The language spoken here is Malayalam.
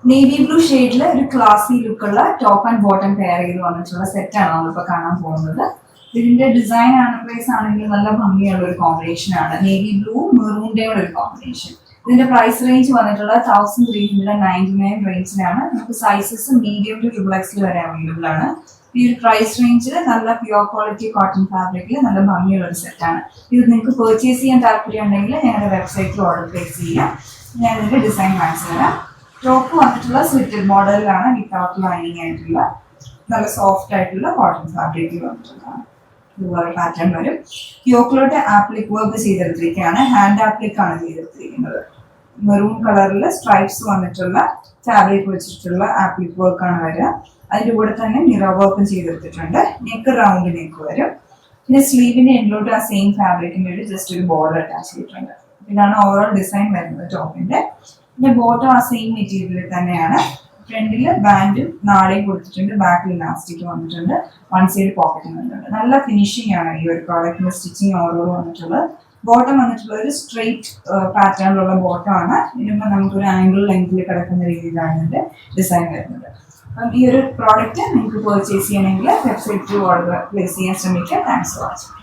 നേവി ബ്ലൂ ഷെയ്ഡിൽ ഒരു ക്ലാസി ലുക്കുള്ള ടോപ്പ് ആൻഡ് ബോട്ടം പെയർ ചെയ്ത് വന്നിട്ടുള്ള സെറ്റാണ് നമ്മളിപ്പോൾ കാണാൻ പോകുന്നത്. ഇതിന്റെ ഡിസൈൻ ആൻഡ് പ്രൈസ് ആണെങ്കിൽ നല്ല ഭംഗിയുള്ള ഒരു കോമ്പിനേഷൻ ആണ്. നേവി ബ്ലൂ മെറൂണിന്റെ ഒരു കോമ്പിനേഷൻ. ഇതിന്റെ പ്രൈസ് റേഞ്ച് വന്നിട്ടുള്ള 1399 റേഞ്ചിലാണ്. നമുക്ക് സൈസസ് മീഡിയം ടു ട്രിപ്പിൾ വരെ അവൈലബിൾ ആണ്. ഈ ഒരു പ്രൈസ് റേഞ്ചിൽ നല്ല പ്യുവർ ക്വാളിറ്റി കോട്ടൺ ഫാബ്രിക്കിൽ നല്ല ഭംഗിയുള്ള ഒരു സെറ്റാണ്. ഇത് നിങ്ങൾക്ക് പർച്ചേസ് ചെയ്യാൻ താല്പര്യം ഉണ്ടെങ്കിൽ ഞങ്ങളുടെ വെബ്സൈറ്റിൽ ഓർഡർ പ്ലേസ് ചെയ്യാം. ഞാൻ ഇതിന്റെ ഡിസൈൻ കാണിച്ചു തരാം. ടോപ്പ് വന്നിട്ടുള്ള സ്ലിറ്റഡ് മോഡലിലാണ് വിത്തൗട്ട് ലൈനിങ് ആയിട്ടുള്ള നല്ല സോഫ്റ്റ് ആയിട്ടുള്ള കോട്ടൺ ഫാബ്രിക്കിൽ വന്നിട്ടുള്ളതാണ്. ഇതുപോലെ പാറ്റേൺ വരും. യോക്കിലോട്ട് ആപ്ലിക് വർക്ക് ചെയ്തെടുത്തിരിക്കുകയാണ്. ഹാൻഡ് ആപ്ലിക് ആണ് ചെയ്തെടുത്തിരിക്കുന്നത്. മെറൂൺ കളറിൽ സ്ട്രൈപ്സ് വന്നിട്ടുള്ള ഫാബ്രിക് വെച്ചിട്ടുള്ള ആപ്ലിക് വർക്കാണ് വരിക. അതിൻ്റെ കൂടെ തന്നെ മിറർ വർക്കും ചെയ്തെടുത്തിട്ടുണ്ട്. നെക്ക് റൗണ്ട് നെക്ക് വരും. പിന്നെ സ്ലീവിന്റെ എൻഡിലോട്ട് ആ സെയിം ഫാബ്രിക്കിന്റെ ഒരു ജസ്റ്റ് ഒരു ബോർഡർ അറ്റാച്ച് ചെയ്തിട്ടുണ്ട്. ഇതാണ് ഓവറോൾ ഡിസൈൻ വരുന്നത് ടോപ്പിന്റെ. പിന്നെ ബോട്ടം ആ സെയിം മെറ്റീരിയലിൽ തന്നെയാണ്. ഫ്രണ്ടിൽ ബാൻഡും നാളെയും കൊടുത്തിട്ടുണ്ട്. ബാക്കിൽ ഇലാസ്റ്റിക് വന്നിട്ടുണ്ട്. വൺ സൈഡ് പോക്കറ്റും വന്നിട്ടുണ്ട്. നല്ല ഫിനിഷിംഗ് ആണ് ഈ ഒരു പ്രോഡക്റ്റിന്റെ സ്റ്റിച്ചിങ് ഓവറോൾ വന്നിട്ടുള്ളത്. ബോട്ടം വന്നിട്ടുള്ള ഒരു സ്ട്രെയിറ്റ് പാറ്റേണിലുള്ള ബോട്ടം ആണ്. ഇതിനുമ്പോൾ നമുക്കൊരു ആംഗിൾ ലെങ്തിൽ കിടക്കുന്ന രീതിയിലാണ് ഇതിന്റെ ഡിസൈൻ വരുന്നത്. അപ്പം ഈ ഒരു പ്രോഡക്റ്റ് നിങ്ങൾക്ക് പർച്ചേസ് ചെയ്യണമെങ്കിൽ വെബ്സൈറ്റിൽ ഓർഡർ പ്ലേസ് ചെയ്യാൻ ശ്രമിക്കുക. Thanks for watching.